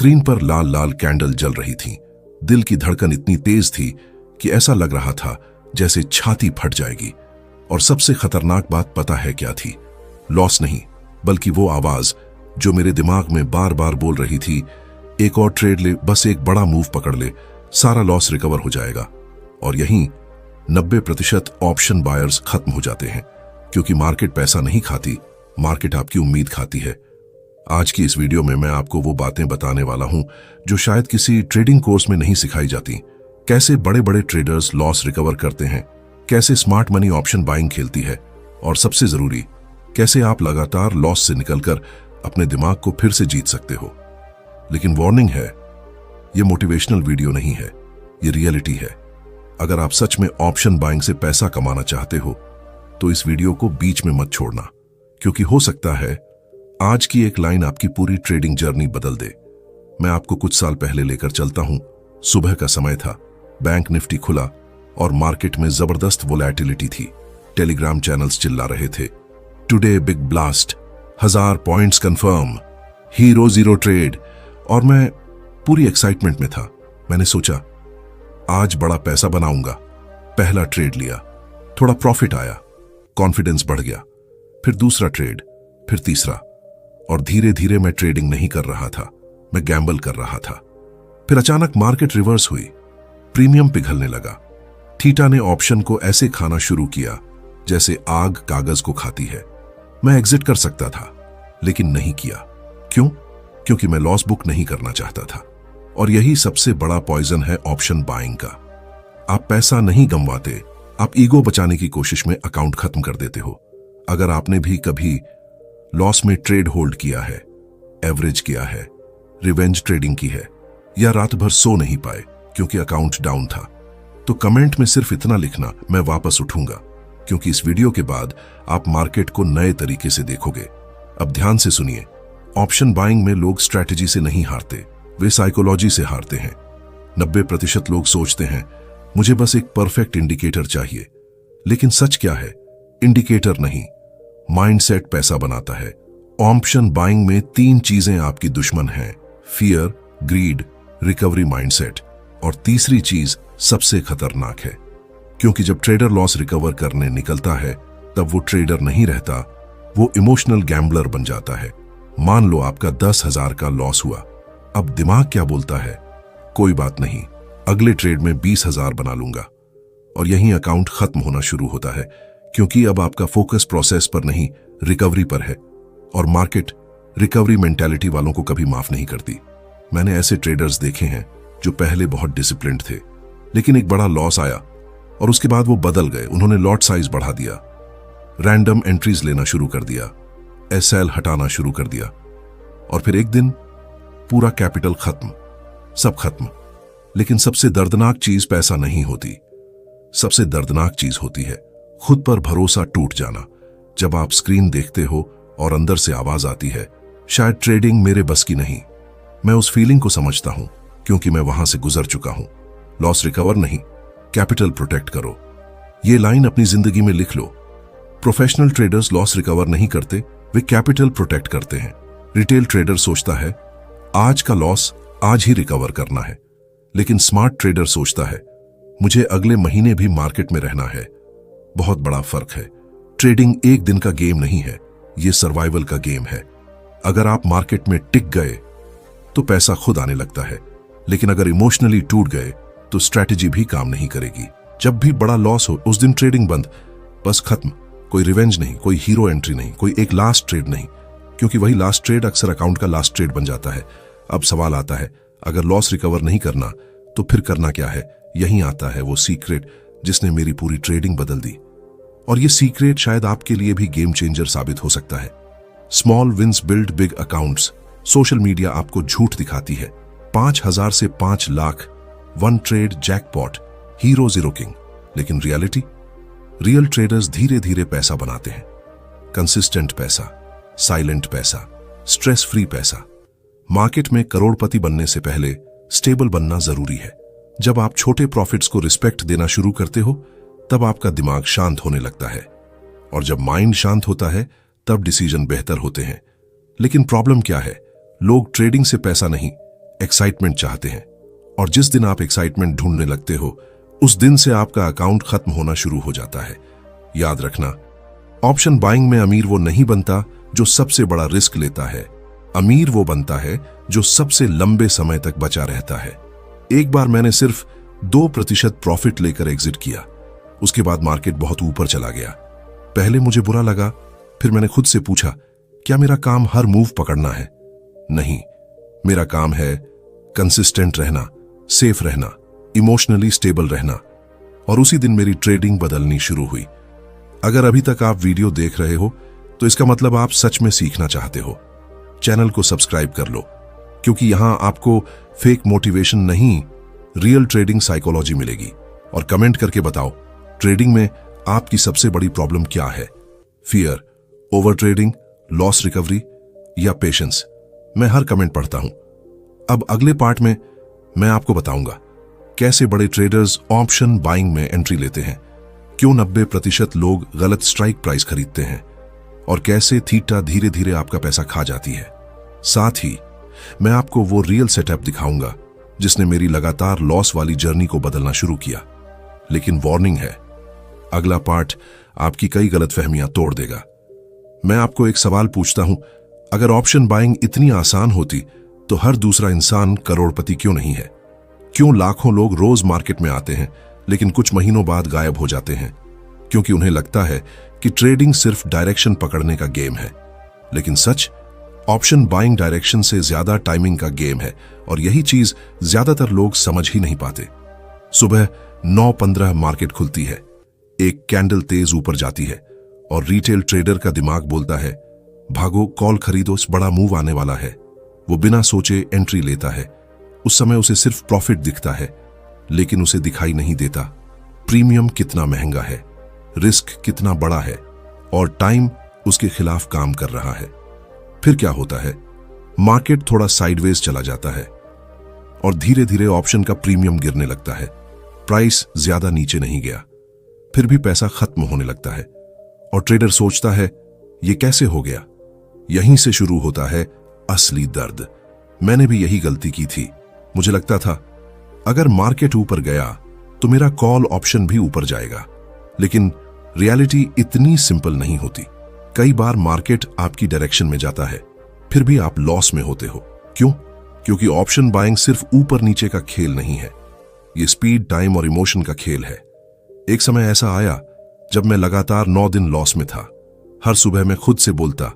Screen पर लाल लाल candle जल रही थी। दिल की धड़कन इतनी तेज थी कि ऐसा लग रहा था जैसे छाती फट जाएगी। और सबसे खतरनाक बात पता है क्या थी? लॉस नहीं, बल्कि वो आवाज जो मेरे दिमाग में बार बार बोल रही थी, एक और ट्रेड ले, बस एक बड़ा मूव पकड़ ले, सारा लॉस रिकवर हो जाएगा। और यहीं 90% ऑप्शन बायर्स खत्म हो जाते हैं, क्योंकि मार्केट पैसा नहीं खाती, मार्केट आपकी उम्मीद खाती है। आज की इस वीडियो में मैं आपको वो बातें बताने वाला हूं जो शायद किसी ट्रेडिंग कोर्स में नहीं सिखाई जाती। कैसे बड़े बड़े ट्रेडर्स लॉस रिकवर करते हैं, कैसे स्मार्ट मनी ऑप्शन बाइंग खेलती है, और सबसे जरूरी, कैसे आप लगातार लॉस से निकलकर अपने दिमाग को फिर से जीत सकते हो। लेकिन वार्निंग है, ये मोटिवेशनल वीडियो नहीं है, ये रियलिटी है। अगर आप सच में ऑप्शन बाइंग से पैसा कमाना चाहते हो तो इस वीडियो को बीच में मत छोड़ना, क्योंकि हो सकता है आज की एक लाइन आपकी पूरी ट्रेडिंग जर्नी बदल दे। मैं आपको कुछ साल पहले लेकर चलता हूं। सुबह का समय था, बैंक निफ्टी खुला और मार्केट में जबरदस्त वोलैटिलिटी थी। टेलीग्राम चैनल्स चिल्ला रहे थे, today big blast, 1000 points confirm, hero zero trade. और मैं पूरी एक्साइटमेंट में था। मैंने सोचा आज बड़ा पैसा बनाऊंगा। पहला ट्रेड लिया, थोड़ा प्रॉफिट आया, कॉन्फिडेंस बढ़ गया। फिर दूसरा ट्रेड, फिर तीसरा, और धीरे धीरे मैं ट्रेडिंग नहीं कर रहा था, मैं गैम्बल कर रहा था। फिर अचानक मार्केट रिवर्स हुई, प्रीमियम पिघलने लगा। थीटा ने ऑप्शन को ऐसे खाना शुरू किया जैसे आग कागज को खाती है। मैं एग्जिट कर सकता था, लेकिन नहीं किया। क्यों? क्योंकि मैं लॉस बुक नहीं करना चाहता था। और यही सबसे बड़ा पॉइजन है ऑप्शन बाइंग का। आप पैसा नहीं गंवाते, आप ईगो बचाने की कोशिश में अकाउंट खत्म कर देते हो। अगर आपने भी कभी लॉस में ट्रेड होल्ड किया है, एवरेज किया है, रिवेंज ट्रेडिंग की है, या रात भर सो नहीं पाए क्योंकि अकाउंट डाउन था, तो कमेंट में सिर्फ इतना लिखना, मैं वापस उठूंगा। क्योंकि इस वीडियो के बाद आप मार्केट को नए तरीके से देखोगे। अब ध्यान से सुनिए, ऑप्शन बाइंग में लोग स्ट्रैटेजी से नहीं हारते, वे साइकोलॉजी से हारते हैं। 90% लोग सोचते हैं मुझे बस एक परफेक्ट इंडिकेटर चाहिए। लेकिन सच क्या है? इंडिकेटर नहीं, माइंडसेट पैसा बनाता है। ऑप्शन बाइंग में 3 चीजें आपकी दुश्मन हैं, फियर, ग्रीड, रिकवरी माइंडसेट। और तीसरी चीज सबसे खतरनाक है, क्योंकि जब ट्रेडर लॉस रिकवर करने निकलता है तब वो ट्रेडर नहीं रहता, वो इमोशनल गैम्बलर बन जाता है। मान लो आपका 10,000 का लॉस हुआ, अब दिमाग क्या बोलता है? कोई बात नहीं, अगले ट्रेड में 20,000 बना लूंगा। और यहीं अकाउंट खत्म होना शुरू होता है, क्योंकि अब आपका फोकस प्रोसेस पर नहीं, रिकवरी पर है। और मार्केट रिकवरी मेंटालिटी वालों को कभी माफ नहीं करती। मैंने ऐसे ट्रेडर्स देखे हैं जो पहले बहुत डिसिप्लिन्ड थे, लेकिन एक बड़ा लॉस आया और उसके बाद वो बदल गए। उन्होंने लॉट साइज बढ़ा दिया, रैंडम एंट्रीज लेना शुरू कर दिया, एसएल हटाना शुरू कर दिया, और फिर एक दिन पूरा कैपिटल खत्म, सब खत्म। लेकिन सबसे दर्दनाक चीज पैसा नहीं होती, सबसे दर्दनाक चीज होती है खुद पर भरोसा टूट जाना। जब आप स्क्रीन देखते हो और अंदर से आवाज आती है, शायद ट्रेडिंग मेरे बस की नहीं। मैं उस फीलिंग को समझता हूं, क्योंकि मैं वहां से गुजर चुका हूं। लॉस रिकवर नहीं, कैपिटल प्रोटेक्ट करो। ये लाइन अपनी जिंदगी में लिख लो। प्रोफेशनल ट्रेडर्स लॉस रिकवर नहीं करते, वे कैपिटल प्रोटेक्ट करते हैं। रिटेल ट्रेडर सोचता है आज का लॉस आज ही रिकवर करना है, लेकिन स्मार्ट ट्रेडर सोचता है मुझे अगले महीने भी मार्केट में रहना है। बहुत बड़ा फर्क है। ट्रेडिंग एक दिन का गेम नहीं है, ये सर्वाइवल का गेम है। अगर आप मार्केट में टिक गए तो पैसा खुद आने लगता है, लेकिन अगर इमोशनली टूट गए तो स्ट्रैटेजी भी काम नहीं करेगी। जब भी बड़ा लॉस हो उस दिन ट्रेडिंग बंद, बस खत्म। कोई रिवेंज नहीं, कोई हीरो एंट्री नहीं, कोई एक लास्ट ट्रेड नहीं, क्योंकि वही लास्ट ट्रेड अक्सर अकाउंट का लास्ट ट्रेड बन जाता है। अब सवाल आता है, अगर लॉस रिकवर नहीं करना तो फिर करना क्या है? यहीं आता है वो सीक्रेट जिसने मेरी पूरी ट्रेडिंग बदल दी। और ये सीक्रेट शायद आपके लिए भी गेम चेंजर साबित हो सकता है। Small wins build big accounts. Social media आपको झूठ दिखाती है, 5,000 से 5 lakh, 1 trade jackpot, hero zero king. लेकिन रियलिटी, रियल ट्रेडर्स धीरे धीरे पैसा बनाते हैं। कंसिस्टेंट पैसा, साइलेंट पैसा, स्ट्रेस फ्री पैसा। मार्केट में करोड़पति बनने से पहले स्टेबल बनना जरूरी है। जब आप छोटे प्रॉफिट्स को रिस्पेक्ट देना शुरू करते हो, तब आपका दिमाग शांत होने लगता है, और जब माइंड शांत होता है तब डिसीजन बेहतर होते हैं। लेकिन प्रॉब्लम क्या है? लोग ट्रेडिंग से पैसा नहीं, एक्साइटमेंट चाहते हैं, और जिस दिन आप एक्साइटमेंट ढूंढने लगते हो उस दिन से आपका अकाउंट खत्म होना शुरू हो जाता है। याद रखना, ऑप्शन बाइंग में अमीर वो नहीं बनता जो सबसे बड़ा रिस्क लेता है, अमीर वो बनता है जो सबसे लंबे समय तक बचा रहता है। एक बार मैंने सिर्फ 2% प्रॉफिट लेकर एग्जिट किया। उसके बाद मार्केट बहुत ऊपर चला गया। पहले मुझे बुरा लगा, फिर मैंने खुद से पूछा, क्या मेरा काम हर मूव पकड़ना है? नहीं, मेरा काम है कंसिस्टेंट रहना, सेफ रहना, इमोशनली स्टेबल रहना। और उसी दिन मेरी ट्रेडिंग बदलनी शुरू हुई। अगर अभी तक आप वीडियो देख रहे हो तो इसका मतलब आप सच में सीखना चाहते हो। चैनल को सब्सक्राइब कर लो, क्योंकि यहां आपको फेक मोटिवेशन नहीं, रियल ट्रेडिंग साइकोलॉजी मिलेगी। और कमेंट करके बताओ, ट्रेडिंग में आपकी सबसे बड़ी प्रॉब्लम क्या है? Fear, over trading, loss recovery या पेशेंस? मैं हर कमेंट पढ़ता हूं। अब अगले पार्ट में मैं आपको बताऊंगा कैसे बड़े ट्रेडर्स ऑप्शन बाइंग में एंट्री लेते हैं, क्यों 90% लोग गलत स्ट्राइक प्राइस खरीदते हैं, और कैसे थीटा धीरे धीरे आपका पैसा खा जाती है। साथ ही मैं आपको वो रियल सेटअप दिखाऊंगा जिसने मेरी लगातार लॉस वाली जर्नी को बदलना शुरू किया। लेकिन वार्निंग है, अगला पार्ट आपकी कई गलतफहमियां तोड़ देगा। मैं आपको एक सवाल पूछता हूं, अगर ऑप्शन बाइंग इतनी आसान होती तो हर दूसरा इंसान करोड़पति क्यों नहीं है? क्यों लाखों लोग रोज मार्केट में आते हैं लेकिन कुछ महीनों बाद गायब हो जाते हैं? क्योंकि उन्हें लगता है कि ट्रेडिंग सिर्फ डायरेक्शन पकड़ने का गेम है। लेकिन सच, ऑप्शन बाइंग डायरेक्शन से ज्यादा टाइमिंग का गेम है, और यही चीज ज्यादातर लोग समझ ही नहीं पाते। सुबह 9:15 मार्केट खुलती है, एक कैंडल तेज ऊपर जाती है और रिटेल ट्रेडर का दिमाग बोलता है, भागो, कॉल खरीदो, बड़ा मूव आने वाला है। वो बिना सोचे एंट्री लेता है। उस समय उसे सिर्फ प्रॉफिट दिखता है, लेकिन उसे दिखाई नहीं देता प्रीमियम कितना महंगा है, रिस्क कितना बड़ा है, और टाइम उसके खिलाफ काम कर रहा है। फिर क्या होता है? मार्केट थोड़ा साइडवेज चला जाता है और धीरे धीरे ऑप्शन का प्रीमियम गिरने लगता है। प्राइस ज्यादा नीचे नहीं गया, फिर भी पैसा खत्म होने लगता है और ट्रेडर सोचता है, ये कैसे हो गया? यहीं से शुरू होता है असली दर्द। मैंने भी यही गलती की थी। मुझे लगता था अगर मार्केट ऊपर गया तो मेरा कॉल ऑप्शन भी ऊपर जाएगा, लेकिन रियलिटी इतनी सिंपल नहीं होती। कई बार मार्केट आपकी डायरेक्शन में जाता है, फिर भी आप लॉस में होते हो। क्यों? क्योंकि ऑप्शन बाइंग सिर्फ ऊपर नीचे का खेल नहीं है, ये स्पीड, टाइम और इमोशन का खेल है। एक समय ऐसा आया जब मैं लगातार 9 दिन लॉस में था। हर सुबह मैं खुद से बोलता,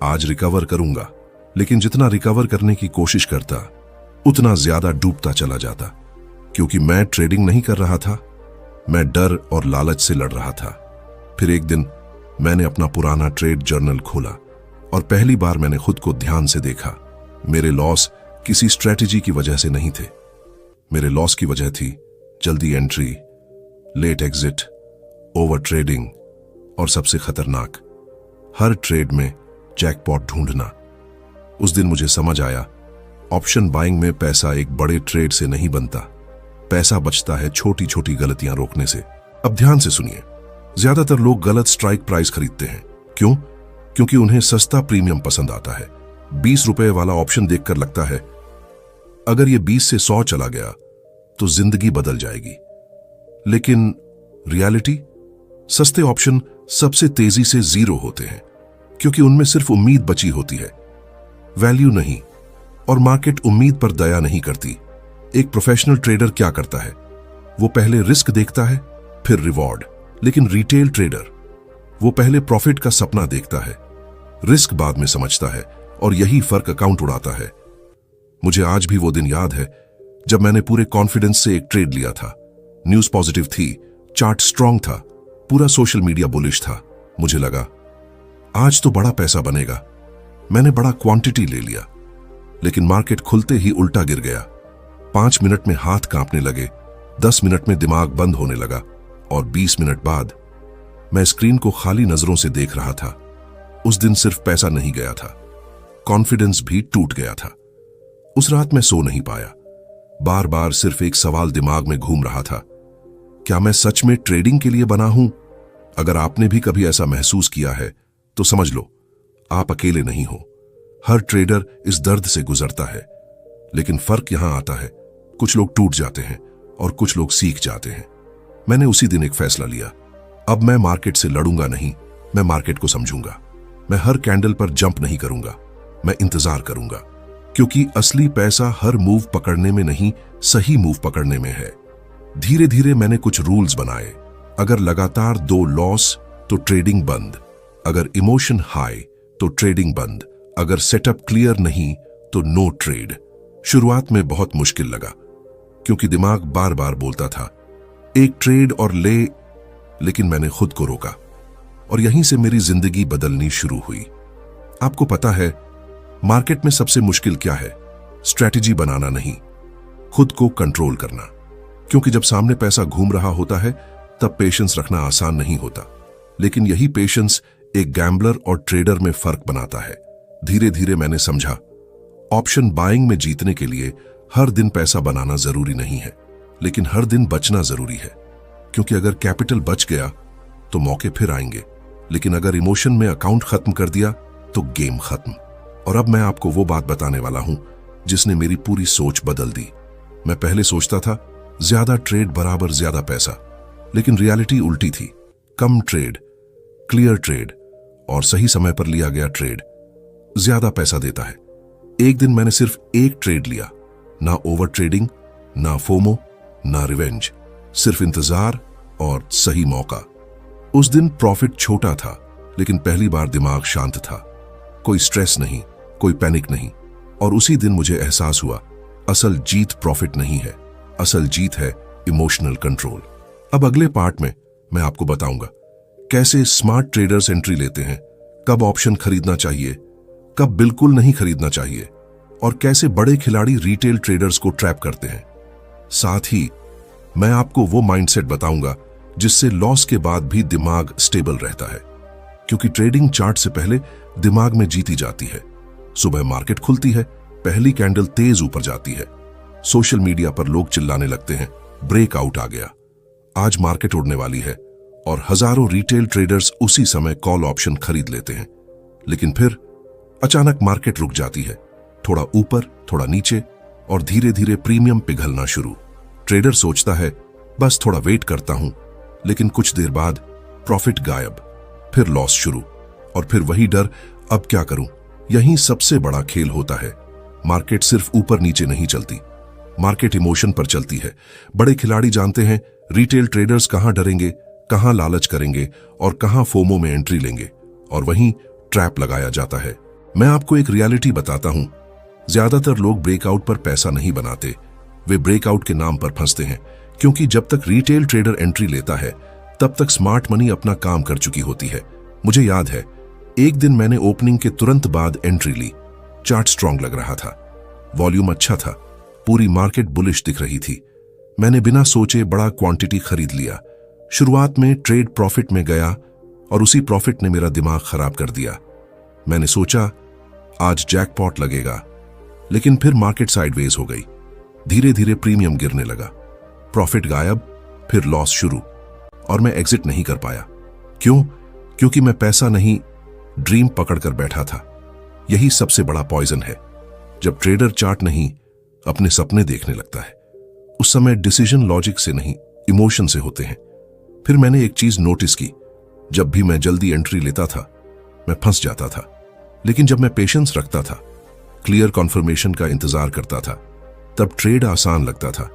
आज रिकवर करूंगा, लेकिन जितना रिकवर करने की कोशिश करता उतना ज्यादा डूबता चला जाता। क्योंकि मैं ट्रेडिंग नहीं कर रहा था, मैं डर और लालच से लड़ रहा था। फिर एक दिन मैंने अपना पुराना ट्रेड जर्नल खोला और पहली बार मैंने खुद को ध्यान से देखा। मेरे लॉस किसी स्ट्रेटेजी की वजह से नहीं थे। मेरे लॉस की वजह थी जल्दी entry, late exit, over trading और सबसे खतरनाक, हर ट्रेड में जैकपॉट ढूंढना। उस दिन मुझे समझ आया, ऑप्शन बाइंग में पैसा एक बड़े ट्रेड से नहीं बनता, पैसा बचता है छोटी छोटी गलतियां रोकने से। अब ध्यान से सुनिए, ज्यादातर लोग गलत स्ट्राइक प्राइस खरीदते हैं। क्यों? क्योंकि उन्हें सस्ता प्रीमियम पसंद आता है। 20 रुपए वाला ऑप्शन देखकर लगता है अगर ये 20 से 100 चला गया तो जिंदगी बदल जाएगी। लेकिन रियलिटी, सस्ते ऑप्शन सबसे तेजी से 0 होते हैं, क्योंकि उनमें सिर्फ उम्मीद बची होती है, वैल्यू नहीं। और मार्केट उम्मीद पर दया नहीं करती। एक प्रोफेशनल ट्रेडर क्या करता है? वो पहले रिस्क देखता है, फिर रिवॉर्ड। लेकिन रिटेल ट्रेडर, वो पहले प्रॉफिट का सपना देखता है, रिस्क बाद में समझता है, और यही फर्क अकाउंट उड़ाता है। मुझे आज भी वो दिन याद है जब मैंने पूरे कॉन्फिडेंस से एक ट्रेड लिया था। न्यूज पॉजिटिव थी, चार्ट स्ट्रांग था, पूरा सोशल मीडिया बुलिश था। मुझे लगा आज तो बड़ा पैसा बनेगा। मैंने बड़ा क्वांटिटी ले लिया, लेकिन मार्केट खुलते ही उल्टा गिर गया। 5 मिनट में हाथ कांपने लगे, 10 मिनट में दिमाग बंद होने लगा, और 20 मिनट बाद मैं स्क्रीन को खाली नजरों से देख रहा था। उस दिन सिर्फ पैसा नहीं गया था, कॉन्फिडेंस भी टूट गया था। उस रात मैं सो नहीं पाया। बार बार सिर्फ एक सवाल दिमाग में घूम रहा था, क्या मैं सच में ट्रेडिंग के लिए बना हूं? अगर आपने भी कभी ऐसा महसूस किया है तो समझ लो, आप अकेले नहीं हो। हर ट्रेडर इस दर्द से गुजरता है। लेकिन फर्क यहां आता है, कुछ लोग टूट जाते हैं और कुछ लोग सीख जाते हैं। मैंने उसी दिन एक फैसला लिया, अब मैं मार्केट से लड़ूंगा नहीं, मैं मार्केट को समझूंगा। मैं हर कैंडल पर जंप नहीं करूंगा, मैं इंतजार करूंगा, क्योंकि असली पैसा हर मूव पकड़ने में नहीं, सही मूव पकड़ने में है। धीरे धीरे मैंने कुछ रूल्स बनाए। अगर लगातार 2 लॉस तो ट्रेडिंग बंद, अगर इमोशन हाई तो ट्रेडिंग बंद, अगर सेटअप क्लियर नहीं तो नो ट्रेड। शुरुआत में बहुत मुश्किल लगा, क्योंकि दिमाग बार बार बोलता था एक ट्रेड और ले, लेकिन मैंने खुद को रोका और यहीं से मेरी जिंदगी बदलनी शुरू हुई। आपको पता है मार्केट में सबसे मुश्किल क्या है? स्ट्रैटेजी बनाना नहीं, खुद को कंट्रोल करना। क्योंकि जब सामने पैसा घूम रहा होता है तब पेशेंस रखना आसान नहीं होता, लेकिन यही पेशेंस एक गैम्बलर और ट्रेडर में फर्क बनाता है। धीरे धीरे मैंने समझा, ऑप्शन बाइंग में जीतने के लिए हर दिन पैसा बनाना जरूरी नहीं है, लेकिन हर दिन बचना जरूरी है। क्योंकि अगर कैपिटल बच गया तो मौके फिर आएंगे, लेकिन अगर इमोशन में अकाउंट खत्म कर दिया तो गेम खत्म। और अब मैं आपको वो बात बताने वाला हूं जिसने मेरी पूरी सोच बदल दी। मैं पहले सोचता था ज्यादा ट्रेड बराबर ज्यादा पैसा, लेकिन रियलिटी उल्टी थी। कम ट्रेड, क्लियर ट्रेड और सही समय पर लिया गया ट्रेड ज्यादा पैसा देता है। एक दिन मैंने सिर्फ एक ट्रेड लिया, ना ओवर ट्रेडिंग, ना फोमो, ना रिवेंज, सिर्फ इंतजार और सही मौका। उस दिन प्रॉफिट छोटा था, लेकिन पहली बार दिमाग शांत था। कोई स्ट्रेस नहीं, कोई पैनिक नहीं। और उसी दिन मुझे एहसास हुआ, असल जीत प्रॉफिट नहीं है, असल जीत है इमोशनल कंट्रोल। अब अगले पार्ट में मैं आपको बताऊंगा कैसे स्मार्ट ट्रेडर्स एंट्री लेते हैं, कब ऑप्शन खरीदना चाहिए, कब बिल्कुल नहीं खरीदना चाहिए, और कैसे बड़े खिलाड़ी रिटेल ट्रेडर्स को ट्रैप करते हैं। साथ ही मैं आपको वो माइंडसेट बताऊंगा जिससे लॉस के बाद भी दिमाग स्टेबल रहता है, क्योंकि ट्रेडिंग चार्ट से पहले दिमाग में जीती जाती है। सुबह मार्केट खुलती है, पहली कैंडल तेज ऊपर जाती है, सोशल मीडिया पर लोग चिल्लाने लगते हैं ब्रेकआउट आ गया, आज मार्केट उड़ने वाली है, और हजारों रिटेल ट्रेडर्स उसी समय कॉल ऑप्शन खरीद लेते हैं। लेकिन फिर अचानक मार्केट रुक जाती है, थोड़ा ऊपर थोड़ा नीचे, और धीरे धीरे प्रीमियम पिघलना शुरू। ट्रेडर सोचता है बस थोड़ा वेट करता हूं, लेकिन कुछ देर बाद प्रॉफिट गायब, फिर लॉस शुरू, और फिर वही डर, अब क्या करूं। यही सबसे बड़ा खेल होता है। मार्केट सिर्फ ऊपर नीचे नहीं चलती, मार्केट इमोशन पर चलती है। बड़े खिलाड़ी जानते हैं रिटेल ट्रेडर्स कहां डरेंगे, कहां लालच करेंगे और कहां फोमो में एंट्री लेंगे, और वहीं ट्रैप लगाया जाता है। मैं आपको एक रियलिटी बताता हूं, ज्यादातर लोग ब्रेकआउट पर पैसा नहीं बनाते, वे ब्रेकआउट के नाम पर फंसते हैं। क्योंकि जब तक रिटेल ट्रेडर एंट्री लेता है तब तक स्मार्ट मनी अपना काम कर चुकी होती है। मुझे याद है एक दिन मैंने ओपनिंग के तुरंत बाद एंट्री ली। चार्ट स्ट्रांग लग रहा था, वॉल्यूम अच्छा था, पूरी मार्केट बुलिश दिख रही थी। मैंने बिना सोचे बड़ा क्वांटिटी खरीद लिया। शुरुआत में ट्रेड प्रॉफिट में गया और उसी प्रॉफिट ने मेरा दिमाग खराब कर दिया। मैंने सोचा आज जैकपॉट लगेगा, लेकिन फिर मार्केट साइडवेज हो गई। धीरे धीरे प्रीमियम गिरने लगा, प्रॉफिट गायब, फिर लॉस शुरू, और मैं एग्जिट नहीं कर पाया। क्यों? क्योंकि मैं पैसा नहीं, ड्रीम पकड़कर बैठा था। यही सबसे बड़ा पॉइजन है। जब ट्रेडर चार्ट नहीं, अपने सपने देखने लगता है, उस समय डिसीजन लॉजिक से नहीं, इमोशन से होते हैं। फिर मैंने एक चीज नोटिस की, जब भी मैं जल्दी एंट्री लेता था मैं फंस जाता था, लेकिन जब मैं पेशेंस रखता था, क्लियर कॉन्फर्मेशन का इंतजार करता था, तब ट्रेड आसान लगता था।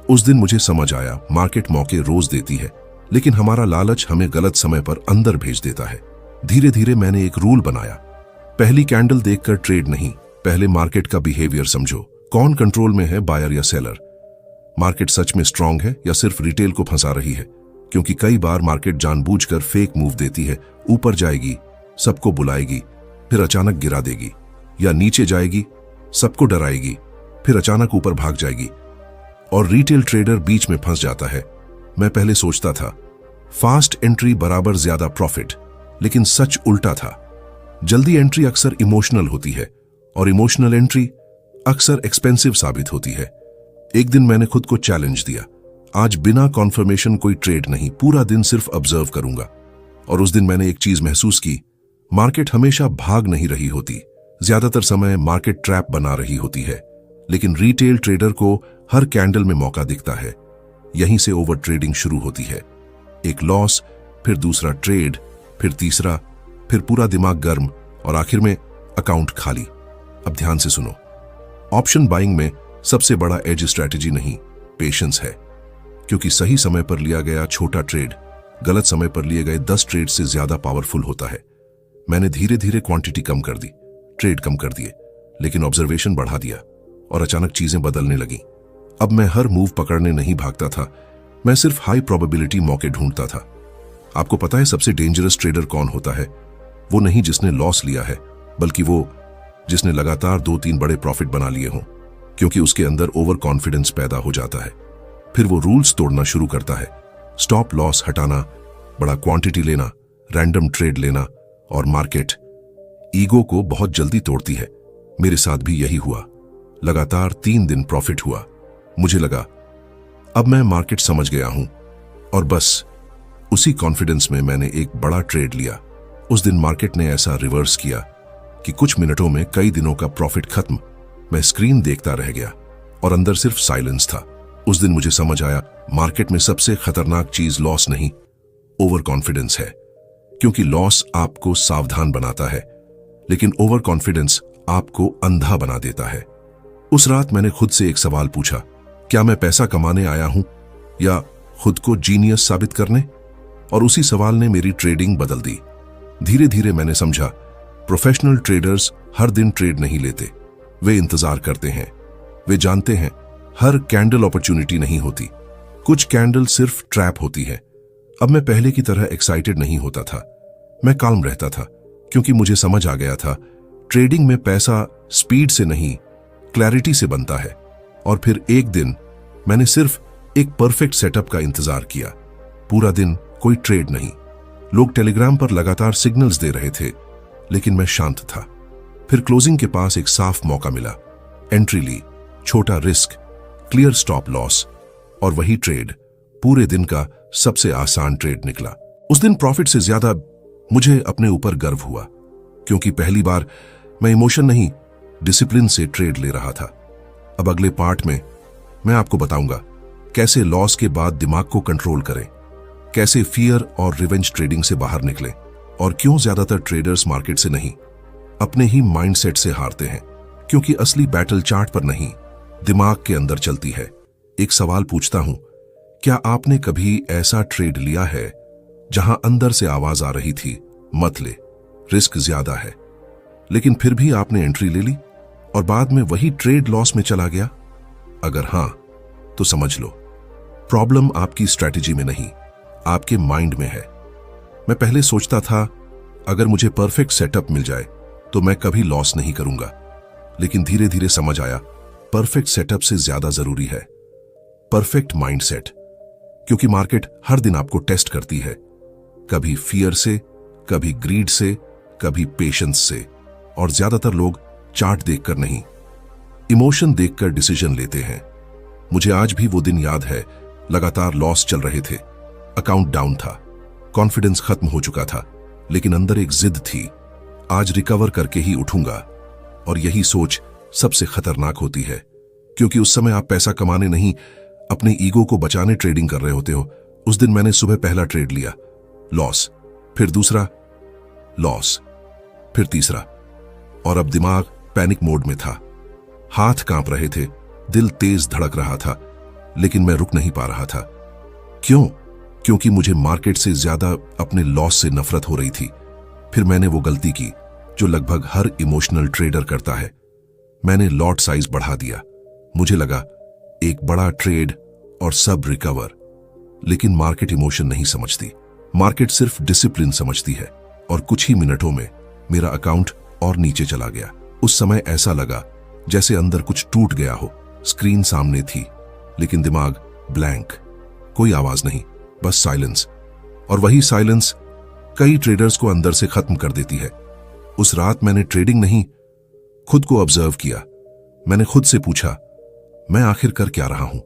उस दिन मुझे समझ आया मार्केट मौके रोज देती है, लेकिन हमारा लालच हमें गलत समय पर अंदर भेज देता है। धीरे धीरे मैंने एक रूल बनाया, पहली कैंडल देखकर ट्रेड नहीं, पहले मार्केट का बिहेवियर समझो। कौन कंट्रोल में है, बायर या सेलर? मार्केट सच में स्ट्रांग है या सिर्फ रिटेल को फंसा रही है? क्योंकि कई बार मार्केट जानबूझकर फेक मूव देती है, ऊपर जाएगी, सबको बुलाएगी, फिर अचानक गिरा देगी, या नीचे जाएगी, सबको डराएगी, फिर अचानक ऊपर भाग जाएगी, और रिटेल ट्रेडर बीच में फंस जाता है। मैं पहले सोचता था फास्ट एंट्री बराबर ज्यादा प्रॉफिट, लेकिन सच उल्टा था। जल्दी एंट्री अक्सर इमोशनल होती है और इमोशनल एंट्री अक्सर एक्सपेंसिव साबित होती है। एक दिन मैंने खुद को चैलेंज दिया, आज बिना कॉन्फर्मेशन कोई ट्रेड नहीं, पूरा दिन सिर्फ ऑब्जर्व करूंगा। और उस दिन मैंने एक चीज महसूस की, मार्केट हमेशा भाग नहीं रही होती, ज्यादातर समय मार्केट ट्रैप बना रही होती है। लेकिन रिटेल ट्रेडर को हर कैंडल में मौका दिखता है। यहीं से ओवर ट्रेडिंग शुरू होती है। एक लॉस, फिर दूसरा ट्रेड, फिर तीसरा, फिर पूरा दिमाग गर्म और आखिर में अकाउंट खाली। अब ध्यान से सुनो, ऑप्शन बाइंग में सबसे बड़ा एज स्ट्रैटेजी नहीं, पेशेंस है। क्योंकि सही समय पर लिया गया छोटा ट्रेड गलत समय पर लिए गए 10 ट्रेड से ज्यादा पावरफुल होता है। मैंने धीरे धीरे क्वांटिटी कम कर दी, ट्रेड कम कर दिए, लेकिन ऑब्जर्वेशन बढ़ा दिया और अचानक चीजें बदलने लगी। अब मैं हर मूव पकड़ने नहीं भागता था, मैं सिर्फ हाई प्रोबेबिलिटी मौके ढूंढता था। आपको पता है सबसे डेंजरस ट्रेडर कौन होता है? वो नहीं जिसने लॉस लिया है, बल्कि वो जिसने लगातार 2-3 बड़े प्रॉफिट बना लिए हों, क्योंकि उसके अंदर ओवर कॉन्फिडेंस पैदा हो जाता है। फिर वो रूल्स तोड़ना शुरू करता है, स्टॉप लॉस हटाना, बड़ा क्वांटिटी लेना, रैंडम ट्रेड लेना, और मार्केट ईगो को बहुत जल्दी तोड़ती है। मेरे साथ भी यही हुआ। लगातार 3 दिन प्रॉफिट हुआ। मुझे लगा अब मैं मार्केट समझ गया हूं, और बस उसी कॉन्फिडेंस में मैंने एक बड़ा ट्रेड लिया। उस दिन मार्केट ने ऐसा रिवर्स किया कि कुछ मिनटों में कई दिनों का प्रॉफिट खत्म। मैं स्क्रीन देखता रह गया और अंदर सिर्फ साइलेंस था। उस दिन मुझे समझ आया, मार्केट में सबसे खतरनाक चीज लॉस नहीं, ओवर कॉन्फिडेंस है। क्योंकि लॉस आपको सावधान बनाता है, लेकिन ओवर कॉन्फिडेंस आपको अंधा बना देता है। उस रात मैंने खुद से एक सवाल पूछा, क्या मैं पैसा कमाने आया हूं या खुद को जीनियस साबित करने? और उसी सवाल ने मेरी ट्रेडिंग बदल दी। धीरे धीरे मैंने समझा, प्रोफेशनल ट्रेडर्स हर दिन ट्रेड नहीं लेते, वे इंतजार करते हैं। वे जानते हैं हर कैंडल अपॉर्चुनिटी नहीं होती, कुछ कैंडल सिर्फ ट्रैप होती है। अब मैं पहले की तरह एक्साइटेड नहीं होता था, मैं काल्म रहता था, क्योंकि मुझे समझ आ गया था ट्रेडिंग में पैसा स्पीड से नहीं, क्लैरिटी से बनता है। और फिर एक दिन मैंने सिर्फ एक परफेक्ट सेटअप का इंतजार किया। पूरा दिन कोई ट्रेड नहीं, लोग टेलीग्राम पर लगातार सिग्नल्स दे रहे थे, लेकिन मैं शांत था। फिर क्लोजिंग के पास एक साफ मौका मिला, एंट्री ली, छोटा रिस्क, क्लियर स्टॉप लॉस, और वही ट्रेड पूरे दिन का सबसे आसान ट्रेड निकला। उस दिन प्रॉफिट से ज्यादा मुझे अपने ऊपर गर्व हुआ, क्योंकि पहली बार मैं इमोशन नहीं, डिसिप्लिन से ट्रेड ले रहा था। अब अगले पार्ट में मैं आपको बताऊंगा कैसे लॉस के बाद दिमाग को कंट्रोल करें, कैसे फियर और रिवेंज ट्रेडिंग से बाहर निकलें, और क्यों ज्यादातर ट्रेडर्स मार्केट से नहीं, अपने ही माइंडसेट से हारते हैं। क्योंकि असली बैटल चार्ट पर नहीं, दिमाग के अंदर चलती है। एक सवाल पूछता हूं, क्या आपने कभी ऐसा ट्रेड लिया है जहां अंदर से आवाज आ रही थी, मत ले, रिस्क ज्यादा है, लेकिन फिर भी आपने एंट्री ले ली और बाद में वही ट्रेड लॉस में चला गया? अगर हां, तो समझ लो प्रॉब्लम आपकी स्ट्रैटेजी में नहीं, आपके माइंड में है। मैं पहले सोचता था अगर मुझे परफेक्ट सेटअप मिल जाए तो मैं कभी लॉस नहीं करूंगा, लेकिन धीरे धीरे समझ आया परफेक्ट सेटअप से ज्यादा जरूरी है परफेक्ट माइंडसेट। क्योंकि मार्केट हर दिन आपको टेस्ट करती है, कभी फियर से, कभी ग्रीड से, कभी पेशेंस से, और ज्यादातर लोग चार्ट देखकर नहीं, इमोशन देखकर डिसीजन लेते हैं। मुझे आज भी वो दिन याद है, लगातार लॉस चल रहे थे, अकाउंट डाउन था, कॉन्फिडेंस खत्म हो चुका था, लेकिन अंदर एक जिद थी, आज रिकवर करके ही उठूंगा। और यही सोच सबसे खतरनाक होती है, क्योंकि उस समय आप पैसा कमाने नहीं, अपने ईगो को बचाने ट्रेडिंग कर रहे होते हो। उस दिन मैंने सुबह पहला ट्रेड लिया, लॉस, फिर दूसरा लॉस, फिर तीसरा, और अब दिमाग पैनिक मोड में था, हाथ कांप रहे थे, दिल तेज धड़क रहा था, लेकिन मैं रुक नहीं पा रहा था। क्यों? क्योंकि मुझे मार्केट से ज्यादा अपने लॉस से नफरत हो रही थी। फिर मैंने वो गलती की जो लगभग हर इमोशनल ट्रेडर करता है, मैंने लॉट साइज बढ़ा दिया। मुझे लगा एक बड़ा ट्रेड और सब रिकवर, लेकिन मार्केट इमोशन नहीं समझती, मार्केट सिर्फ डिसिप्लिन समझती है। और कुछ ही मिनटों में मेरा अकाउंट और नीचे चला गया। उस समय ऐसा लगा जैसे अंदर कुछ टूट गया हो। स्क्रीन सामने थी, लेकिन दिमाग ब्लैंक, कोई आवाज नहीं, बस साइलेंस। और वही साइलेंस कई ट्रेडर्स को अंदर से खत्म कर देती है। उस रात मैंने ट्रेडिंग नहीं, खुद को ऑब्जर्व किया। मैंने खुद से पूछा, मैं आखिर कर क्या रहा हूं?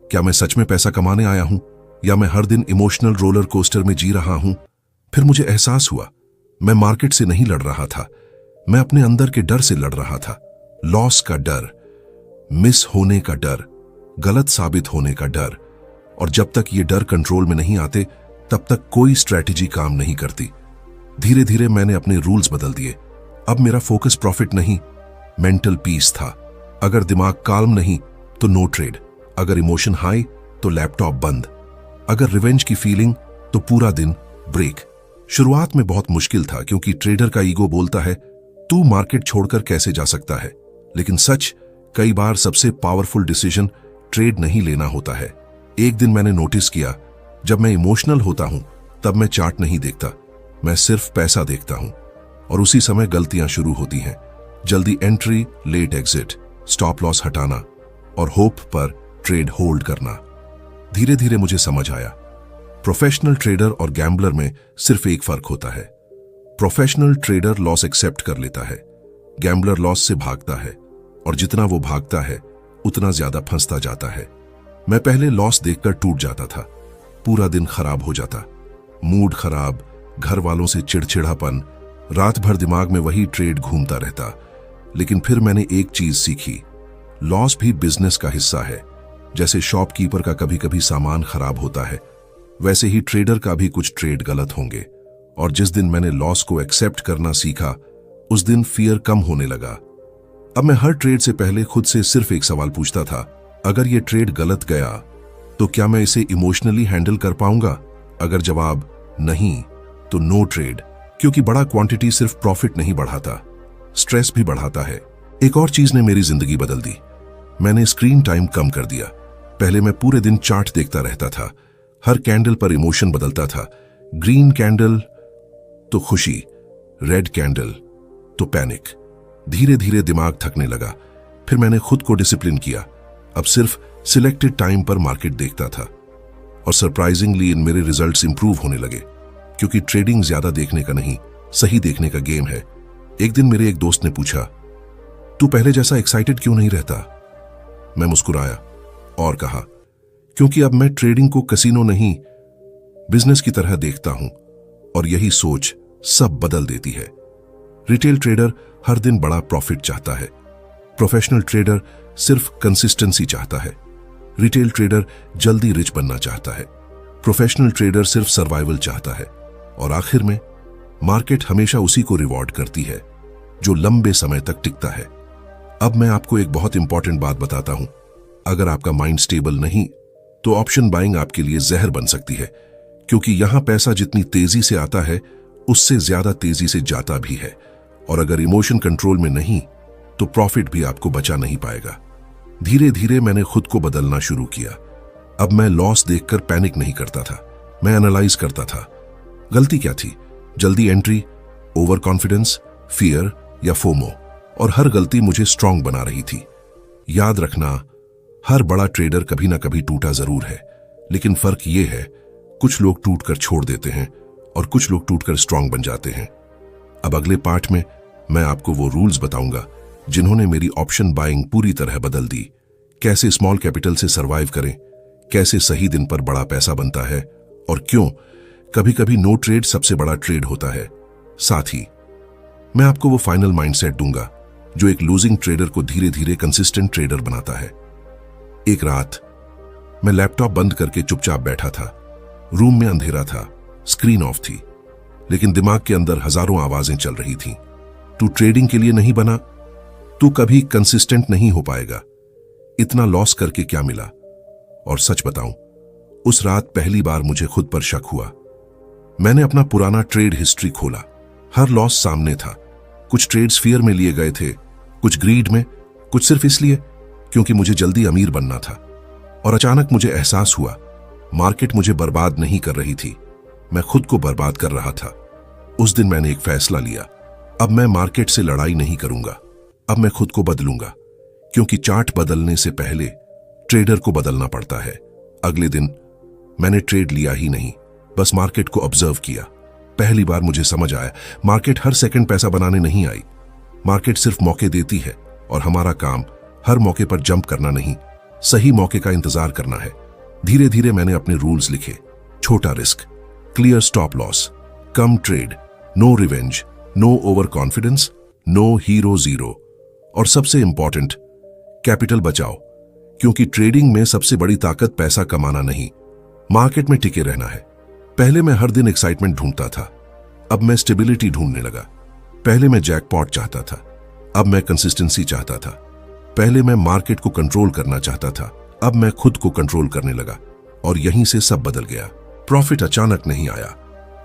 क्या मैं सच में पैसा कमाने आया हूं, या मैं हर दिन इमोशनल रोलर कोस्टर में जी रहा हूं? फिर मुझे एहसास हुआ, मैं मार्केट से नहीं लड़ रहा था, मैं अपने अंदर के डर से लड़ रहा था, लॉस का डर। मिस होने का डर, गलत साबित होने का डर, और जब तक ये डर कंट्रोल में नहीं आते तब तक कोई स्ट्रैटेजी काम नहीं करती। धीरे धीरे मैंने अपने रूल्स बदल दिए। अब मेरा फोकस प्रॉफिट नहीं, मेंटल पीस था। अगर दिमाग काल्म नहीं तो नो ट्रेड, अगर इमोशन हाई तो लैपटॉप बंद, अगर रिवेंज की फीलिंग तो पूरा दिन ब्रेक। शुरुआत में बहुत मुश्किल था क्योंकि ट्रेडर का ईगो बोलता है तू मार्केट छोड़कर कैसे जा सकता है, लेकिन सच कई बार सबसे पावरफुल डिसीजन ट्रेड नहीं लेना होता है। एक दिन मैंने नोटिस किया, जब मैं इमोशनल होता हूं तब मैं चार्ट नहीं देखता, मैं सिर्फ पैसा देखता हूं, और उसी समय गलतियां शुरू होती हैं। जल्दी entry, late exit, stop loss हटाना और होप पर ट्रेड होल्ड करना। धीरे धीरे मुझे समझ आया, प्रोफेशनल ट्रेडर और गैम्बलर में सिर्फ एक फर्क होता है। प्रोफेशनल ट्रेडर लॉस एक्सेप्ट कर लेता है, गैम्बलर लॉस से भागता है, और जितना वो भागता है उतना ज्यादा फंसता जाता है। मैं पहले लॉस देखकर टूट जाता था, पूरा दिन खराब हो जाता, मूड खराब, घर वालों से चिड़चिड़ापन, रात भर दिमाग में वही ट्रेड घूमता रहता। लेकिन फिर मैंने एक चीज सीखी, लॉस भी बिजनेस का हिस्सा है। जैसे शॉपकीपर का कभी कभी सामान खराब होता है, वैसे ही ट्रेडर का भी कुछ ट्रेड गलत होंगे। और जिस दिन मैंने लॉस को एक्सेप्ट करना सीखा, उस दिन फियर कम होने लगा। अब मैं हर ट्रेड से पहले खुद से सिर्फ एक सवाल पूछता था, अगर ये ट्रेड गलत गया तो क्या मैं इसे इमोशनली हैंडल कर पाऊंगा? अगर जवाब नहीं तो नो ट्रेड, क्योंकि बड़ा क्वांटिटी सिर्फ प्रॉफिट नहीं बढ़ाता, स्ट्रेस भी बढ़ाता है। एक और चीज ने मेरी जिंदगी बदल दी, मैंने स्क्रीन टाइम कम कर दिया। पहले मैं पूरे दिन चार्ट देखता रहता था, हर कैंडल पर इमोशन बदलता था। ग्रीन कैंडल तो खुशी, रेड कैंडल तो पैनिक। धीरे धीरे दिमाग थकने लगा। फिर मैंने खुद को डिसिप्लिन किया, अब सिर्फ सिलेक्टेड टाइम पर मार्केट देखता था, और सरप्राइजिंगली इन मेरे रिजल्ट्स इंप्रूव होने लगे, क्योंकि ट्रेडिंग ज्यादा देखने का नहीं, सही देखने का गेम है। एक दिन मेरे एक दोस्त ने पूछा, तू पहले जैसा एक्साइटेड क्यों नहीं रहता? मैं मुस्कुराया और कहा, क्योंकि अब मैं ट्रेडिंग को कसिनो नहीं, बिजनेस की तरह देखता हूं, और यही सोच सब बदल देती है। रिटेल ट्रेडर हर दिन बड़ा प्रॉफिट चाहता है, प्रोफेशनल ट्रेडर सिर्फ कंसिस्टेंसी चाहता है। रिटेल ट्रेडर जल्दी रिच बनना चाहता है, प्रोफेशनल ट्रेडर सिर्फ सर्वाइवल चाहता है, और आखिर में मार्केट हमेशा उसी को रिवॉर्ड करती है जो लंबे समय तक टिकता है। अब मैं आपको एक बहुत इंपॉर्टेंट बात बताता हूं, अगर आपका माइंड स्टेबल नहीं तो ऑप्शन बाइंग आपके लिए जहर बन सकती है, क्योंकि यहां पैसा जितनी तेजी से आता है उससे ज्यादा तेजी से जाता भी है, और अगर इमोशन कंट्रोल में नहीं तो प्रॉफिट भी आपको बचा नहीं पाएगा। धीरे धीरे मैंने खुद को बदलना शुरू किया। अब मैं लॉस देखकर पैनिक नहीं करता था, मैं एनालाइज करता था, गलती क्या थी, जल्दी एंट्री, ओवर कॉन्फिडेंस, फियर या फोमो, और हर गलती मुझे स्ट्रांग बना रही थी। याद रखना, हर बड़ा ट्रेडर कभी ना कभी टूटा जरूर है, लेकिन फर्क यह है, कुछ लोग टूटकर छोड़ देते हैं और कुछ लोग टूटकर स्ट्रांग बन जाते हैं। अब अगले पार्ट में मैं आपको वो रूल्स बताऊंगा जिन्होंने मेरी ऑप्शन बाइंग पूरी तरह बदल दी। कैसे स्मॉल कैपिटल से सरवाइव करें, कैसे सही दिन पर बड़ा पैसा बनता है, और क्यों कभी कभी नो ट्रेड सबसे बड़ा ट्रेड होता है। साथ ही मैं आपको वो फाइनल माइंडसेट दूंगा जो एक लूजिंग ट्रेडर को धीरे धीरे कंसिस्टेंट ट्रेडर बनाता है। एक रात मैं लैपटॉप बंद करके चुपचाप बैठा था, रूम में अंधेरा था, स्क्रीन ऑफ थी, लेकिन दिमाग के अंदर हजारों आवाजें चल रही थीं। तू ट्रेडिंग के लिए नहीं बना, तू कभी कंसिस्टेंट नहीं हो पाएगा, इतना लॉस करके क्या मिला। और सच बताऊं, उस रात पहली बार मुझे खुद पर शक हुआ। मैंने अपना पुराना ट्रेड हिस्ट्री खोला, हर लॉस सामने था। कुछ ट्रेड्स फियर में लिए गए थे, कुछ ग्रीड में, कुछ सिर्फ इसलिए क्योंकि मुझे जल्दी अमीर बनना था। और अचानक मुझे एहसास हुआ, मार्केट मुझे बर्बाद नहीं कर रही थी, मैं खुद को बर्बाद कर रहा था। उस दिन मैंने एक फैसला लिया, अब मैं मार्केट से लड़ाई नहीं करूंगा, अब मैं खुद को बदलूंगा, क्योंकि चार्ट बदलने से पहले ट्रेडर को बदलना पड़ता है। अगले दिन मैंने ट्रेड लिया ही नहीं, बस मार्केट को ऑब्जर्व किया। पहली बार मुझे समझ आया, मार्केट हर सेकंड पैसा बनाने नहीं आई, मार्केट सिर्फ मौके देती है, और हमारा काम हर मौके पर जंप करना नहीं, सही मौके का इंतजार करना है। धीरे धीरे मैंने अपने रूल्स लिखे, छोटा रिस्क, क्लियर स्टॉप लॉस, कम trade, no revenge, no over confidence, no hero zero, और सबसे इंपॉर्टेंट, कैपिटल बचाओ, क्योंकि ट्रेडिंग में सबसे बड़ी ताकत पैसा कमाना नहीं, मार्केट में टिके रहना है। पहले मैं हर दिन एक्साइटमेंट ढूंढता था, अब मैं स्टेबिलिटी ढूंढने लगा। पहले मैं जैकपॉट चाहता था, अब मैं कंसिस्टेंसी चाहता था। पहले मैं मार्केट को कंट्रोल करना चाहता था, अब मैं खुद को कंट्रोल करने लगा। और यहीं से सब बदल गया। प्रॉफिट अचानक नहीं आया,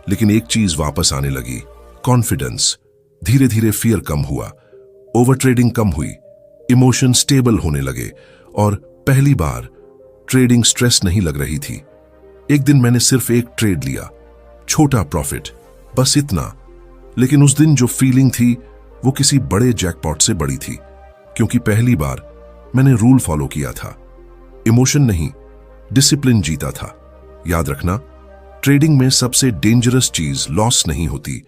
लेकिन एक चीज वापस आने लगी, कॉन्फिडेंस। धीरे धीरे फियर कम हुआ, ओवर ट्रेडिंग कम हुई, इमोशन स्टेबल होने लगे और पहली बार ट्रेडिंग स्ट्रेस नहीं लग रही थी। एक दिन मैंने सिर्फ एक ट्रेड लिया, छोटा प्रॉफिट, बस इतना। लेकिन उस दिन जो फीलिंग थी वो किसी बड़े जैकपॉट से बड़ी थी, क्योंकि पहली बार मैंने रूल फॉलो किया था। इमोशन नहीं, डिसिप्लिन जीता था। याद रखना, ट्रेडिंग में सबसे डेंजरस चीज लॉस नहीं होती,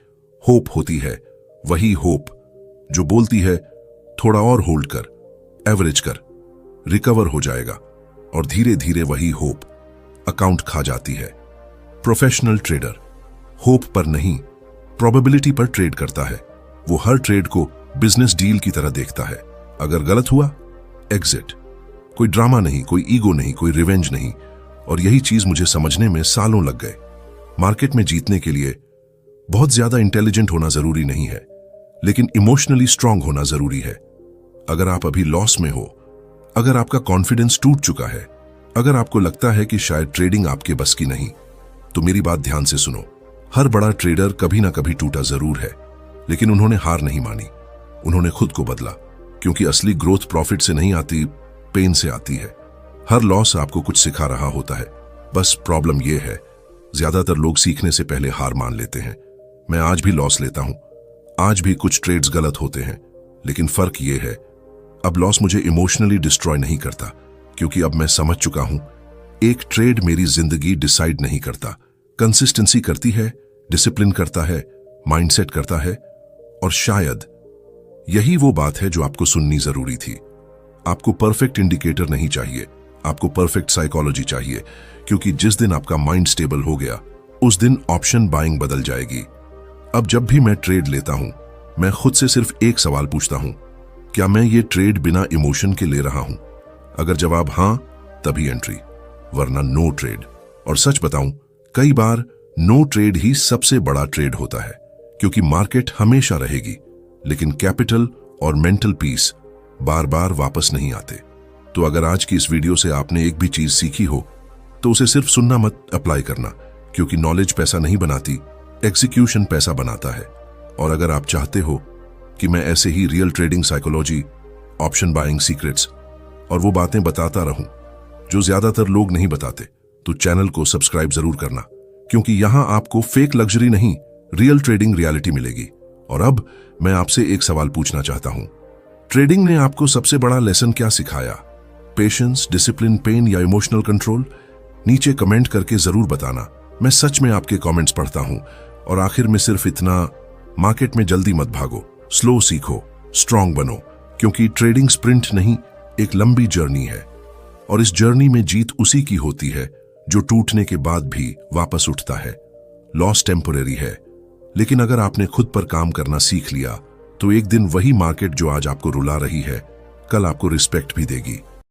होप होती है। वही होप जो बोलती है थोड़ा और होल्ड कर, एवरेज कर, रिकवर हो जाएगा। और धीरे धीरे वही होप अकाउंट खा जाती है। प्रोफेशनल ट्रेडर होप पर नहीं, प्रोबेबिलिटी पर ट्रेड करता है। वो हर ट्रेड को बिजनेस डील की तरह देखता है। अगर गलत हुआ, एग्जिट। कोई ड्रामा नहीं, कोई ईगो नहीं, कोई रिवेंज नहीं। और यही चीज मुझे समझने में सालों लग गए। मार्केट में जीतने के लिए बहुत ज्यादा इंटेलिजेंट होना जरूरी नहीं है, लेकिन इमोशनली स्ट्रांग होना जरूरी है। अगर आप अभी लॉस में हो, अगर आपका कॉन्फिडेंस टूट चुका है, अगर आपको लगता है कि शायद ट्रेडिंग आपके बस की नहीं, तो मेरी बात ध्यान से सुनो। हर बड़ा ट्रेडर कभी ना कभी टूटा जरूर है, लेकिन उन्होंने हार नहीं मानी। उन्होंने खुद को बदला, क्योंकि असली ग्रोथ प्रॉफिट से नहीं आती, पेन से आती है। हर लॉस आपको कुछ सिखा रहा होता है। बस प्रॉब्लम यह है, ज्यादातर लोग सीखने से पहले हार मान लेते हैं। मैं आज भी लॉस लेता हूं, आज भी कुछ ट्रेड्स गलत होते हैं, लेकिन फर्क यह है, अब लॉस मुझे इमोशनली डिस्ट्रॉय नहीं करता, क्योंकि अब मैं समझ चुका हूं, एक ट्रेड मेरी जिंदगी डिसाइड नहीं करता। कंसिस्टेंसी करती है, डिसिप्लिन करता है, माइंडसेट करता है। और शायद यही वो बात है जो आपको सुननी जरूरी थी। आपको परफेक्ट इंडिकेटर नहीं चाहिए, आपको परफेक्ट साइकोलॉजी चाहिए, क्योंकि जिस दिन आपका माइंड स्टेबल हो गया, उस दिन ऑप्शन बाइंग बदल जाएगी। अब जब भी मैं ट्रेड लेता हूं, मैं खुद से सिर्फ एक सवाल पूछता हूं, क्या मैं ये ट्रेड बिना इमोशन के ले रहा हूं? अगर जवाब हां, तभी एंट्री, वरना नो ट्रेड। और सच बताऊं, कई बार नो ट्रेड ही सबसे बड़ा ट्रेड होता है, क्योंकि मार्केट हमेशा रहेगी, लेकिन कैपिटल और मेंटल पीस बार बार वापस नहीं आते। तो अगर आज की इस वीडियो से आपने एक भी चीज सीखी हो, तो उसे सिर्फ सुनना मत, अप्लाई करना, क्योंकि नॉलेज पैसा नहीं बनाती, एग्जीक्यूशन पैसा बनाता है। और अगर आप चाहते हो कि मैं ऐसे ही real trading psychology, option buying secrets और वो बातें बताता रहूं जो ज्यादातर लोग नहीं बताते, तो चैनल को सब्सक्राइब जरूर करना, क्योंकि यहां आपको फेक लग्जरी नहीं, रियल ट्रेडिंग रियलिटी मिलेगी। और अब मैं आपसे एक सवाल पूछना चाहता हूं, ट्रेडिंग ने आपको सबसे बड़ा लेसन क्या सिखाया? पेशेंस, डिसिप्लिन, पेन या इमोशनल कंट्रोल? नीचे कमेंट करके जरूर बताना। मैं सच में आपके कमेंट्स पढ़ता हूं। और आखिर में सिर्फ इतना, मार्केट में जल्दी मत भागो, स्लो सीखो, स्ट्रांग बनो, क्योंकि ट्रेडिंग स्प्रिंट नहीं, एक लंबी जर्नी है। और इस जर्नी में जीत उसी की होती है जो टूटने के बाद भी वापस उठता है। लॉस टेम्परेरी है, लेकिन अगर आपने खुद पर काम करना सीख लिया, तो एक दिन वही मार्केट जो आज आपको रुला रही है, कल आपको रिस्पेक्ट भी देगी।